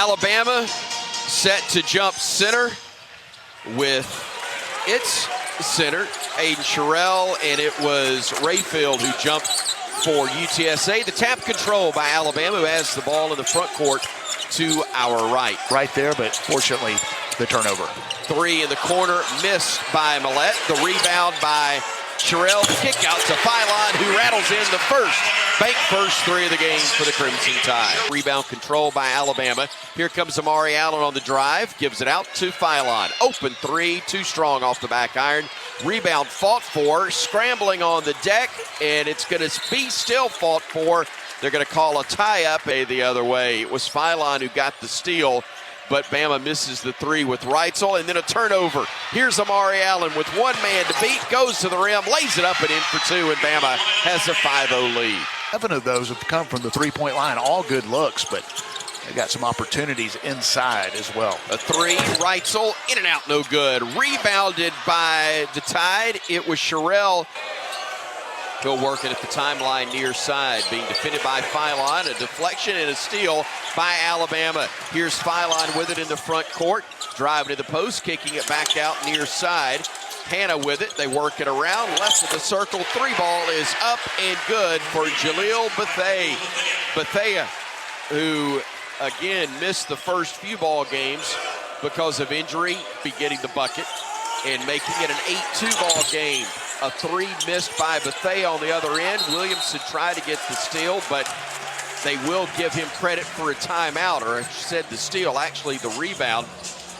Alabama set to jump center with its center, Aiden Sherrill, and it was Rayfield who jumped for UTSA. The tap control by Alabama, who has the ball in the front court to our right. Right there, but fortunately, the turnover. Three in the corner, missed by Millette. The rebound by Sherrill. Kick out to Philon, who rattles in the first three of the game for the Crimson Tide. Rebound control by Alabama. Here comes Amari Allen on the drive, gives it out to Philon. Open three, too strong off the back iron. Rebound fought for, scrambling on the deck, and it's going to be still fought for. They're going to call a tie-up the other way. It was Philon who got the steal, but Bama misses the three with Reitzel, and then a turnover. Here's Amari Allen with one man to beat, goes to the rim, lays it up and in for two, and Bama has a 5-0 lead. 7 of those have come from the three-point line, all good looks, but they got some opportunities inside as well. A three, Reitzel, in and out, no good. Rebounded by the Tide. It was Sherrill. He'll work it at the timeline near side, being defended by Philon. A deflection and a steal by Alabama. Here's Philon with it in the front court, driving to the post, kicking it back out near side. Hannah with it, they work it around, left of the circle, three ball is up and good for Jaleel Bethea, who again missed the first few ball games because of injury, be getting the bucket and making it an 8-2 ball game. A three missed by Bethea on the other end. Williamson tried to get the steal, but they will give him credit for a timeout, or I said the steal, actually the rebound.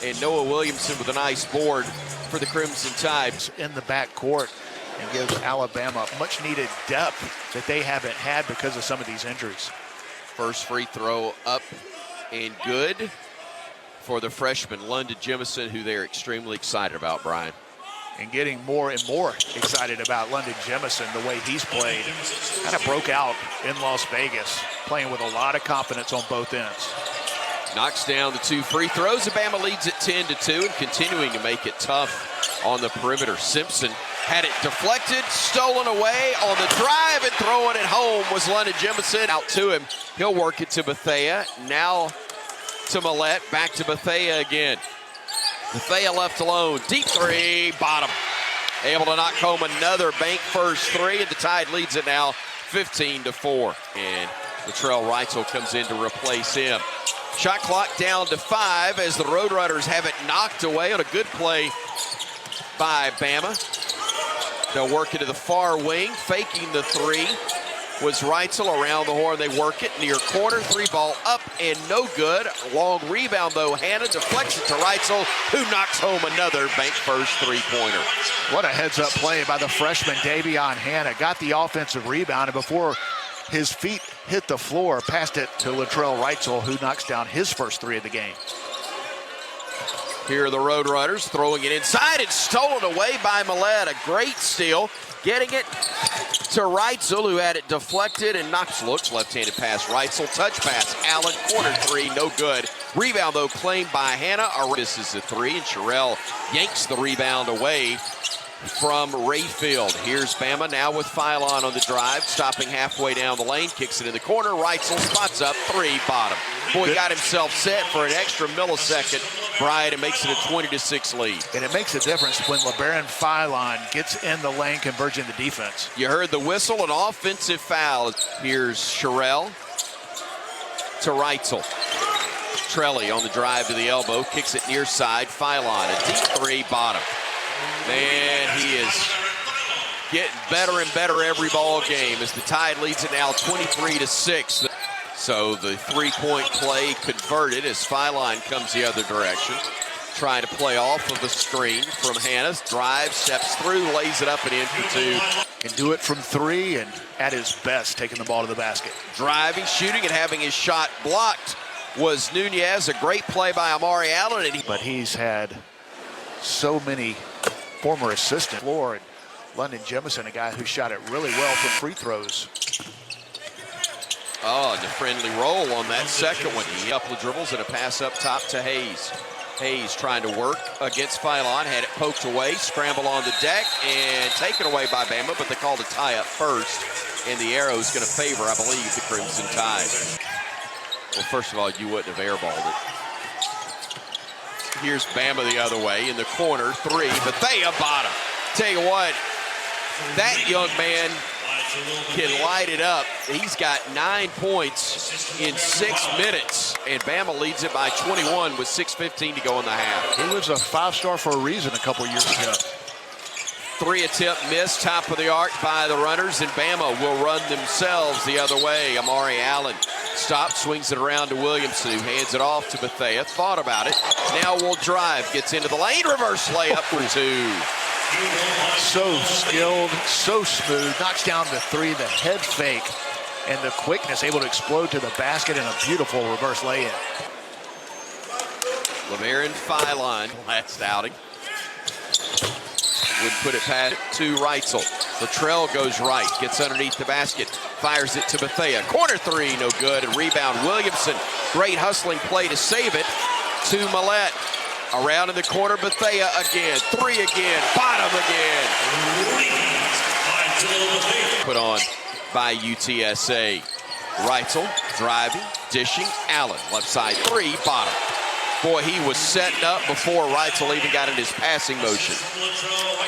And Noah Williamson with a nice board for the Crimson Tide. In the back court and gives Alabama much needed depth that they haven't had because of some of these injuries. First free throw up and good for the freshman London Jemison, who they're extremely excited about, Brian. And getting more and more excited about London Jemison, the way he's played. Kind of broke out in Las Vegas, playing with a lot of confidence on both ends. Knocks down the two free throws. Alabama leads it 10-2 and continuing to make it tough on the perimeter. Simpson had it deflected, stolen away on the drive, and throwing it home was London Jemison. Out to him. He'll work it to Bethea. Now to Millette. Back to Bethea again. Bethea left alone. Deep three, bottom. Able to knock home another bank first three, and the Tide leads it now 15-4. And Latrell Reitzel comes in to replace him. Shot clock down to 5 as the Roadrunners have it knocked away on a good play by Bama. They'll work it to the far wing, faking the three. Was Reitzel around the horn. They work it near corner. Three ball up and no good. Long rebound though. Hannah deflects it to Reitzel, who knocks home another bank first three-pointer. What a heads-up play by the freshman Davion Hannah. Got the offensive rebound, and before his feet hit the floor, passed it to Latrell Reitzel, who knocks down his first three of the game. Here are the Roadrunners throwing it inside. It's stolen away by Millette. A great steal. Getting it to Reitzel, who had it deflected and looks left-handed pass. Reitzel, touch pass. Allen, corner three, no good. Rebound, though, claimed by Hannah. This is the three, and Sherrill yanks the rebound away from Rayfield. Here's Bama now with Philon on the drive, stopping halfway down the lane, kicks it in the corner. Reitzel spots up, three, bottom. Boy, got himself set for an extra millisecond, Brian, and makes it a 20-6 lead. And it makes a difference when LeBaron Philon gets in the lane, converging the defense. You heard the whistle, an offensive foul. Here's Sherrill to Reitzel. Trelli on the drive to the elbow, kicks it near side. Philon, a deep three, bottom. Man, he is getting better and better every ball game as the Tide leads it now 23-6. So the three-point play converted as Philon comes the other direction. Trying to play off of the screen from Hannah. Drive, steps through, lays it up and in for two. Can do it from three and at his best, taking the ball to the basket. Driving, shooting, and having his shot blocked was Nunez. A great play by Amari Allen. But he's had so many former assistant floor, and London Jemison, a guy who shot it really well from free throws. Oh, and a friendly roll on that second one. A couple of dribbles and a pass up top to Hayes. Hayes trying to work against Philon, had it poked away, scramble on the deck, and taken away by Bama, but they called a tie up first, and the arrow is going to favor, I believe, the Crimson Tide. Well, first of all, you wouldn't have airballed it. Here's Bama the other way in the corner, three, Bethea bottom. Tell you what, that young man can light it up. He's got 9 points in 6 minutes, and Bama leads it by 21 with 6:15 to go in the half. He was a 5-star for a reason a couple years ago. 3 attempt miss, top of the arc by the runners, and Bama will run themselves the other way. Amari Allen stops, swings it around to Williamson, who hands it off to Bethea. Thought about it. Now will drive, gets into the lane, reverse layup for 2. So skilled, so smooth, knocks down the 3, the head fake, and the quickness, able to explode to the basket in a beautiful reverse layup. LeBaron Filon, last outing. Would put it past to Reitzel. Latrell goes right, gets underneath the basket, fires it to Bethea. Corner 3, no good, and rebound Williamson. Great hustling play to save it to Millette. Around in the corner, Bethea again, 3 again, bottom again. Put on by UTSA. Reitzel driving, dishing, Allen, left side 3, bottom. Boy, he was setting up before Reitzel even got in his passing motion.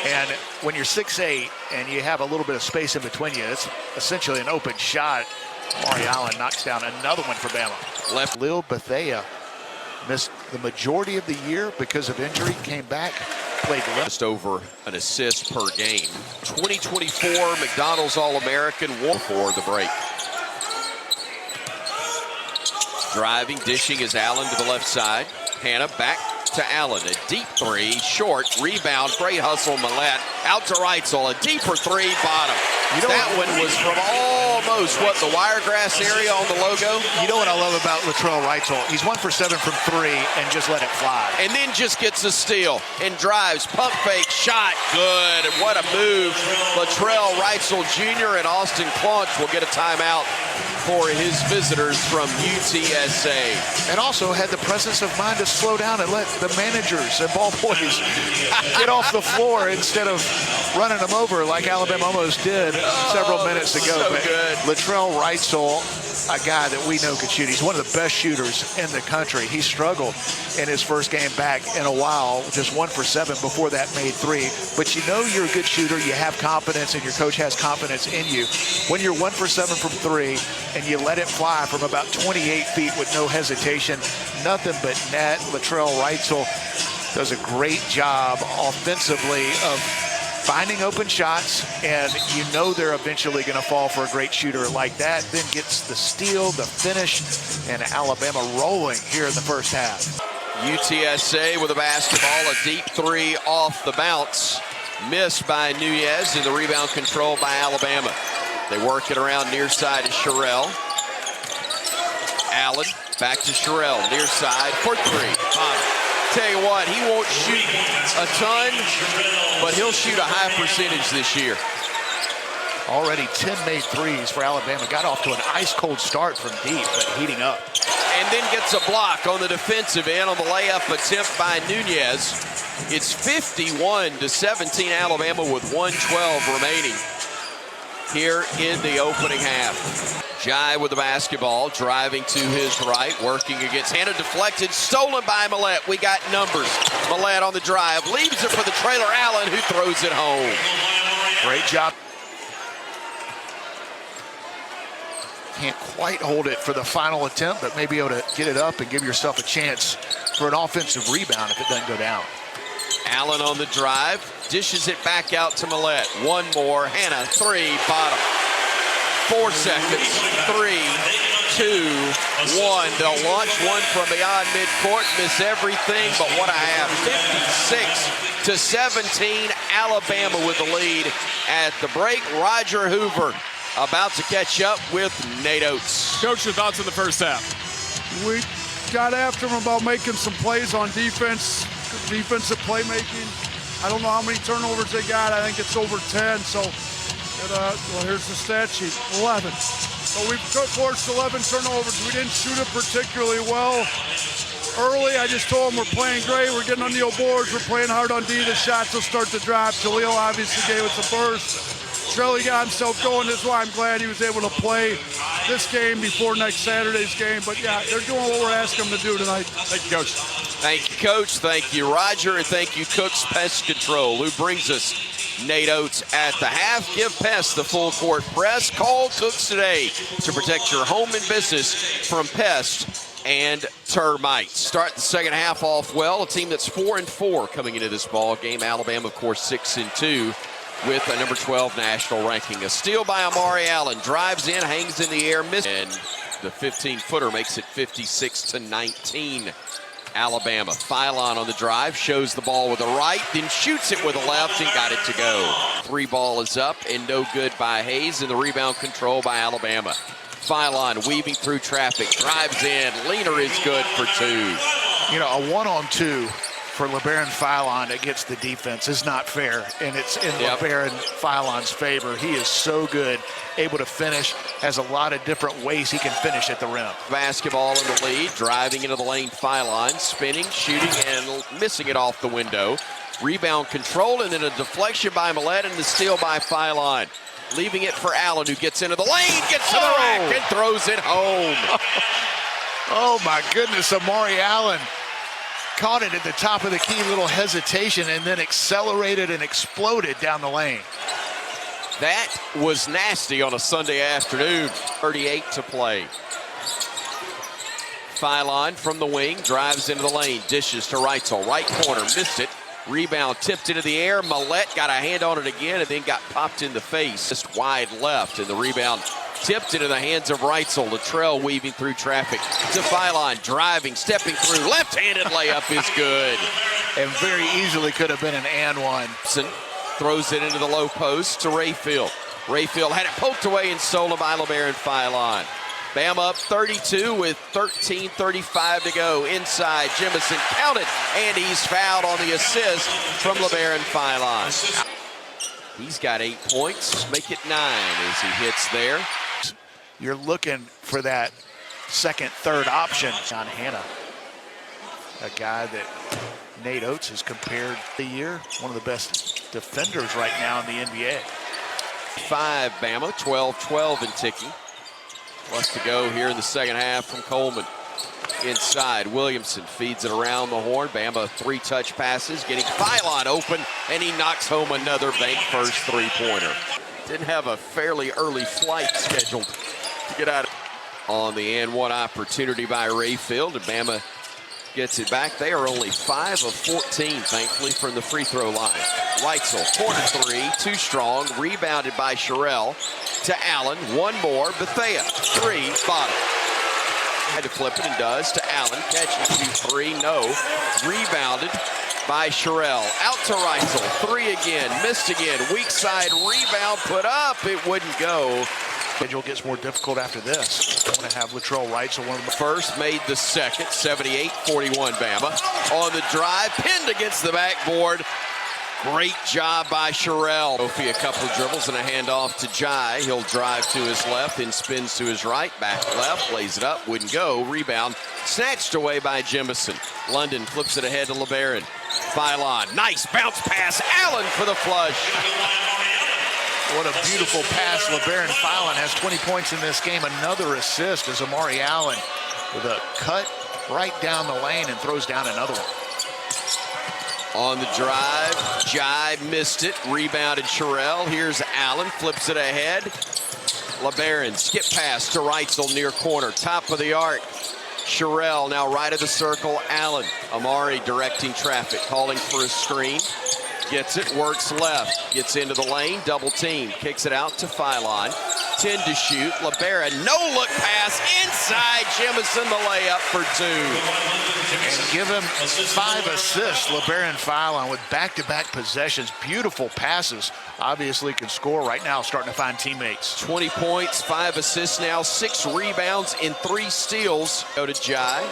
And when you're 6'8" and you have a little bit of space in between you, it's essentially an open shot. Amari Allen knocks down another one for Bama. Left. Lil Bethea missed the majority of the year because of injury, came back, played left. Just over an assist per game. 2024 McDonald's All-American, one for the break. Driving, dishing is Allen to the left side. Hannah back to Allen. A deep 3, short, rebound, great hustle, Millette. Out to Reitzel, a deeper 3, bottom. That one was from almost, what, the Wiregrass area on the logo? You know what I love about Latrell Reitzel? He's 1 for 7 from 3 and just let it fly. And then just gets a steal and drives, pump fake, shot, good. And what a move. Latrell Reitzel Jr. and Austin Claunch will get a timeout for his visitors from UTSA. And also had the presence of mind to slow down and let the managers and ball boys get off the floor instead of running them over like Alabama almost did several minutes ago. So but good. Latrell Reitzel, a guy that we know can shoot. He's one of the best shooters in the country. He struggled in his first game back in a while, just 1 for 7 before that made 3. But you know you're a good shooter, you have confidence, and your coach has confidence in you. When you're 1 for 7 from 3 and you let it fly from about 28 feet with no hesitation, nothing but net. Latrell Reitzel does a great job offensively of finding open shots, and you know they're eventually going to fall for a great shooter like that. Then gets the steal, the finish, and Alabama rolling here in the first half. UTSA with a basketball, a deep 3 off the bounce. Missed by Nunez, and the rebound controlled by Alabama. They work it around near side to Sherrill. Allen back to Sherrill, near side for 3. Tell you what, he won't shoot a ton, but he'll shoot a high percentage this year. Already 10 made threes for Alabama. Got off to an ice-cold start from deep, but heating up. And then gets a block on the defensive end on the layup attempt by Nunez. It's 51-17 Alabama with 1:12 remaining here in the opening half. Jai with the basketball, driving to his right, working against Hannah, deflected, stolen by Millette. We got numbers. Millette on the drive, leaves it for the trailer Allen, who throws it home. Great job. Can't quite hold it for the final attempt, but maybe able to get it up and give yourself a chance for an offensive rebound if it doesn't go down. Allen on the drive, dishes it back out to Millette. One more, Hannah, 3, bottom. 4 seconds, 3, 2, 1. They'll launch one from beyond midcourt, miss everything, but what I have, 56-17, Alabama with the lead at the break. Roger Hoover about to catch up with Nate Oates. Coach, your thoughts on the first half? We got after them about making some plays on defense, defensive playmaking. I don't know how many turnovers they got. I think it's over 10. So, well, here's the stat sheet, 11. So we forced 11 turnovers. We didn't shoot it particularly well. Early, I just told them we're playing great. We're getting on the boards. We're playing hard on D. The shots will start to drop. Jaleel obviously gave us a burst. Trelly got himself going. That's why I'm glad he was able to play this game before next Saturday's game. But yeah, they're doing what we're asking them to do tonight. Thank you, Coach. Thank you, Coach. Thank you, Roger. And thank you, Cooks Pest Control, who brings us Nate Oates at the half. Give pests the full court press. Call Cooks today to protect your home and business from pests and termites. Start the second half off well. A team that's 4-4 coming into this ball game. Alabama, of course, 6-2 with a number 12 national ranking. A steal by Amari Allen. Drives in, hangs in the air, misses. And the 15-footer makes it 56-19. Alabama. Philon on the drive, shows the ball with the right, then shoots it with the left and got it to go. 3 ball is up and no good by Hayes, and the rebound control by Alabama. Philon weaving through traffic, drives in. Leaner is good for 2. You know, a 1-on-2 for LeBaron Philon against the defense is not fair, and it's in LeBaron Philon's favor. He is so good, able to finish, has a lot of different ways he can finish at the rim. Basketball in the lead, driving into the lane, Philon, spinning, shooting, and missing it off the window. Rebound control, and then a deflection by Millett, and the steal by Philon. Leaving it for Allen, who gets into the lane, gets to the rack, and throws it home. Oh, my goodness, Amari Allen caught it at the top of the key, little hesitation, and then accelerated and exploded down the lane. That was nasty on a Sunday afternoon. 38 to play. Philon from the wing, drives into the lane, dishes to Reitzel, right corner, missed it. Rebound tipped into the air. Millett got a hand on it again and then got popped in the face. Just wide left, and the rebound tipped into the hands of Reitzel. Latrell weaving through traffic to Philon, driving, stepping through. Left-handed layup is good. And very easily could have been an and one. Throws it into the low post to Rayfield. Rayfield had it poked away and stolen by LeBaron Philon. Bama up 32 with 13:35 to go. Inside, Jemison counted, and he's fouled on the assist from LeBaron Philon. He's got 8 points, make it 9 as he hits there. You're looking for that second, third option. John Hanna, a guy that Nate Oates has compared the year, one of the best defenders right now in the NBA. 5 Bama, 12-12 and ticking. Plus to go here in the second half from Coleman. Inside, Williamson feeds it around the horn. Bama 3 touch passes, getting Philon open, and he knocks home another bank first 3-pointer. Didn't have a fairly early flight scheduled to get out on the and one opportunity by Rayfield, and Bama gets it back. They are only 5 of 14, thankfully, from the free throw line. Reitzel, corner 3, too strong, rebounded by Sherrill to Allen. One more, Bethea, 3, bottom. Had to flip it and does to Allen, catching 2-3, no. Rebounded by Sherrill. Out to Reitzel, 3 again, missed again. Weak side rebound, put up, it wouldn't go. Schedule gets more difficult after this. I'm going to have Latrell Reitzel, one of the first, made the second, 78-41 Bama. On the drive, pinned against the backboard. Great job by Sherrill. Kofi a couple of dribbles and a handoff to Jai. He'll drive to his left, then spins to his right, back left, lays it up, wouldn't go. Rebound snatched away by Jemison. London flips it ahead to LeBaron. Philon, nice bounce pass. Allen for the flush. What a beautiful pass. LeBaron Philon has 20 points in this game. Another assist as Amari Allen with a cut right down the lane and throws down another one. On the drive, Jai missed it, rebounded Sherrill. Here's Allen, flips it ahead. LeBaron, skip pass to Reitzel near corner, top of the arc. Sherrill now right of the circle, Allen. Amari directing traffic, calling for a screen. Gets it, works left, gets into the lane, double team, kicks it out to Philon. 10 to shoot, LeBaron, no look pass, inside, Jemison the layup for 2. And give him 5 assists, LeBaron Philon, with back-to-back possessions, beautiful passes. Obviously can score right now, starting to find teammates. 20 points, 5 assists now, 6 rebounds and 3 steals. Go to Jai.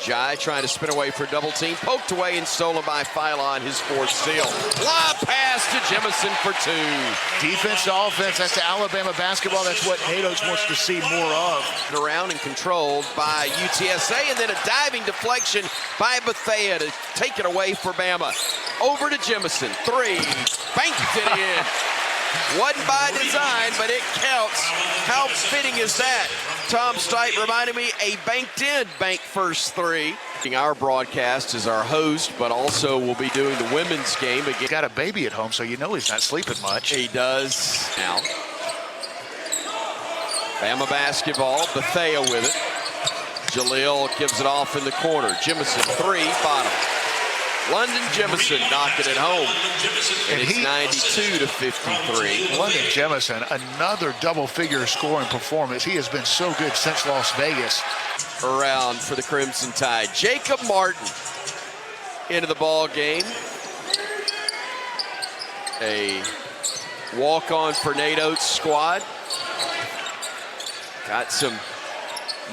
Jai trying to spin away for a double team, poked away and stolen by Philon, his 4th steal. Lob pass to Jemison for 2. Defense to offense, that's Alabama basketball. That's what Nate Oates wants to see more of. Around and controlled by UTSA, and then a diving deflection by Bethea to take it away for Bama. Over to Jemison, 3, banked it in. Wasn't by design, but it counts. How fitting is that? Tom Stipe reminded me a banked-in bank first three. Our broadcast is our host, but also will be doing the women's game again. He's got a baby at home, so you know he's not sleeping much. He does now. Bama basketball, Bethea with it. Jaleel gives it off in the corner. Jemison, three, bottom. London Jemison knocking it home. And it's 92-53. London Jemison, another double-figure scoring performance. He has been so good since Las Vegas. Around for the Crimson Tide. Jacob Martin into the ball game. A walk-on for Nate Oates' squad. Got some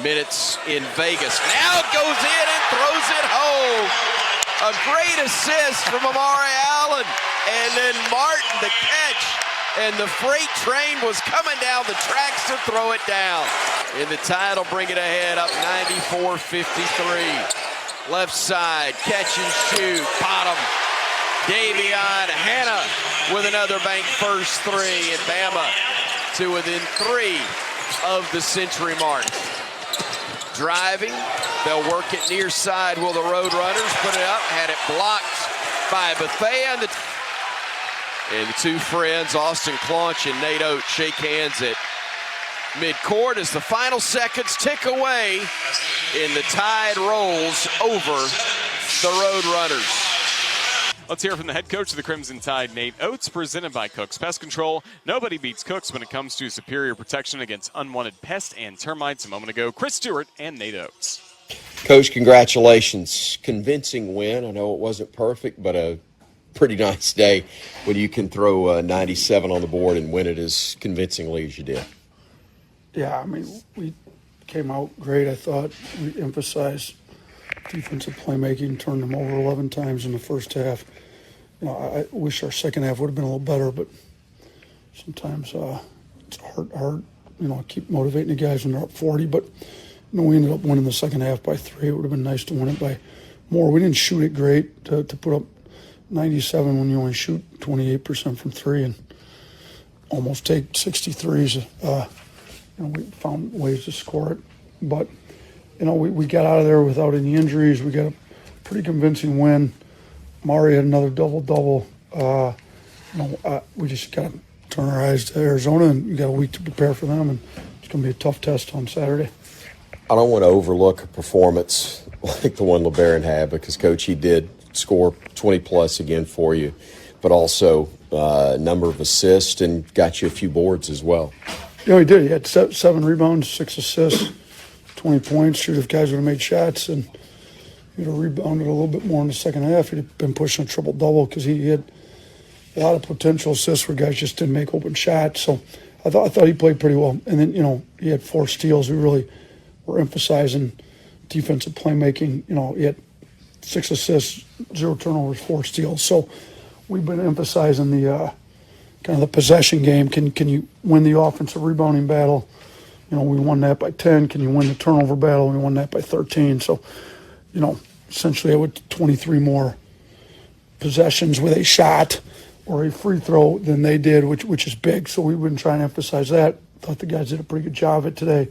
minutes in Vegas. Now goes in and throws it home. A great assist from Amari Allen. And then Martin the catch. And the freight train was coming down the tracks to throw it down. And the Tide will bring it ahead up 94-53. Left side, catch and shoot, bottom. Davion Hannah with another bank first three. And Bama to within three of the century mark. Driving, they'll work it near side. Will the Roadrunners put it up? Had it blocked by Bethea. And the two friends, Austin Claunch and Nate Oates, shake hands at midcourt as the final seconds tick away and the Tide rolls over the Roadrunners. Let's hear from the head coach of the Crimson Tide, Nate Oates, presented by Cook's Pest Control. Nobody beats Cook's when it comes to superior protection against unwanted pests and termites. A moment ago, Chris Stewart and Nate Oates. Coach, congratulations. Convincing win. I know it wasn't perfect, but a pretty nice day when you can throw 97 on the board and win it as convincingly as you did. Yeah, I mean, we came out great, I thought. We emphasized defensive playmaking, turned them over 11 times in the first half. You know, I wish our second half would have been a little better, but sometimes it's hard, keep motivating the guys when they're up 40. But, we ended up winning the second half by 3. It would have been nice to win it by more. We didn't shoot it great to put up 97 when you only shoot 28% from 3 and almost take 63s. We found ways to score it. But, we got out of there without any injuries. We got a pretty convincing win. Mari had another double-double. We just got to turn our eyes to Arizona, and we got a week to prepare for them, and it's going to be a tough test on Saturday. I don't want to overlook a performance like the one LeBaron had because, Coach, he did score 20-plus again for you, but also a number of assists and got you a few boards as well. He did. He had 7 rebounds, 6 assists, 20 points. Shoot, if guys would have made shots and he'd have rebounded a little bit more in the second half, he'd have been pushing a triple-double because he had a lot of potential assists where guys just didn't make open shots. So I thought he played pretty well. And then, he had 4 steals. We really were emphasizing defensive playmaking. He had 6 assists, 0 turnovers, 4 steals. So we've been emphasizing the kind of the possession game. Can you win the offensive rebounding battle? We won that by 10. Can you win the turnover battle? We won that by 13. So, essentially I went 23 more possessions with a shot or a free throw than they did, which is big. So we've been trying to emphasize that. Thought the guys did a pretty good job of it today,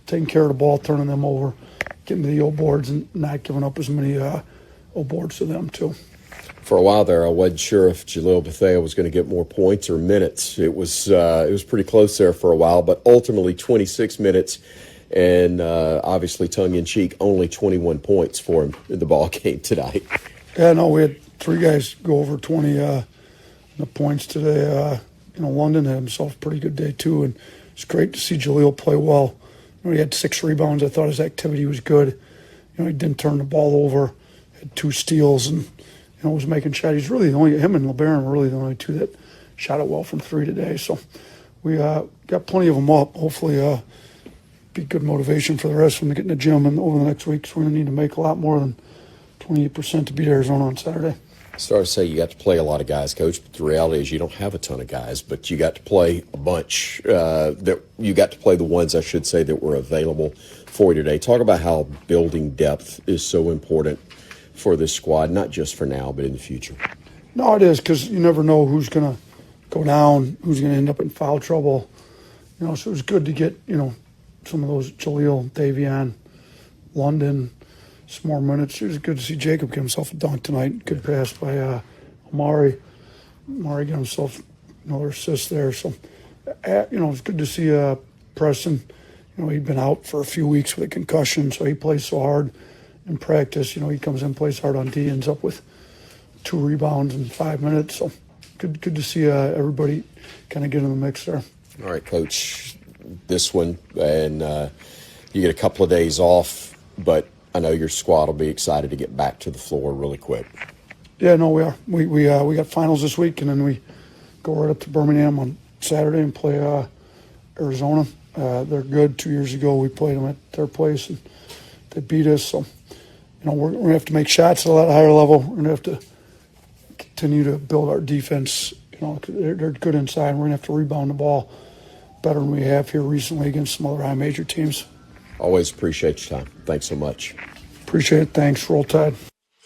taking care of the ball, turning them over, getting to the O boards, and not giving up as many O boards to them too. For a while there, I wasn't sure if Jaleel Bethea was going to get more points or minutes. It was pretty close there for a while, but ultimately 26 minutes and obviously tongue-in-cheek, only 21 points for him in the ball game tonight. Yeah, no, we had 3 guys go over 20 the points today. London had himself a pretty good day too, and it's great to see Jaleel play well. He had 6 rebounds. I thought his activity was good. He didn't turn the ball over, had 2 steals, and was making shots. He's really him and LeBaron were really the only 2 that shot it well from 3 today. So we got plenty of them up. Hopefully be good motivation for the rest of them to get in the gym and over the next weeks. We're going to need to make a lot more than 28% to beat Arizona on Saturday. I started to say you got to play a lot of guys, Coach, but the reality is you don't have a ton of guys, but you got to play a bunch. You got to play the ones, I should say, that were available for you today. Talk about how building depth is so important for this squad, not just for now, but in the future. No, it is, because you never know who's going to go down, who's going to end up in foul trouble. You know, so it was good to get, you know, some of those Jaleel, Davion, London, some more minutes. It was good to see Jacob get himself a dunk tonight. Good pass by Amari. Amari got himself another assist there. So, you know, it's good to see Preston. You know, he'd been out for a few weeks with a concussion, so he plays so hard in practice. You know, he comes in, plays hard on D, ends up with 2 rebounds in 5 minutes. So good to see everybody kind of get in the mix there. All right, Coach, this one, and you get a couple of days off, but I know your squad will be excited to get back to the floor really quick. Yeah, no, we are. We got finals this week, and then we go right up to Birmingham on Saturday and play Arizona. They're good. 2 years ago, we played them at their place, and they beat us. So, you know, we're going to have to make shots at a lot higher level. We're going to have to continue to build our defense. You know, they're good inside. We're going to have to rebound the ball better than we have here recently against some other high major teams. Always appreciate your time. Thanks so much. Appreciate it. Thanks. Roll Tide.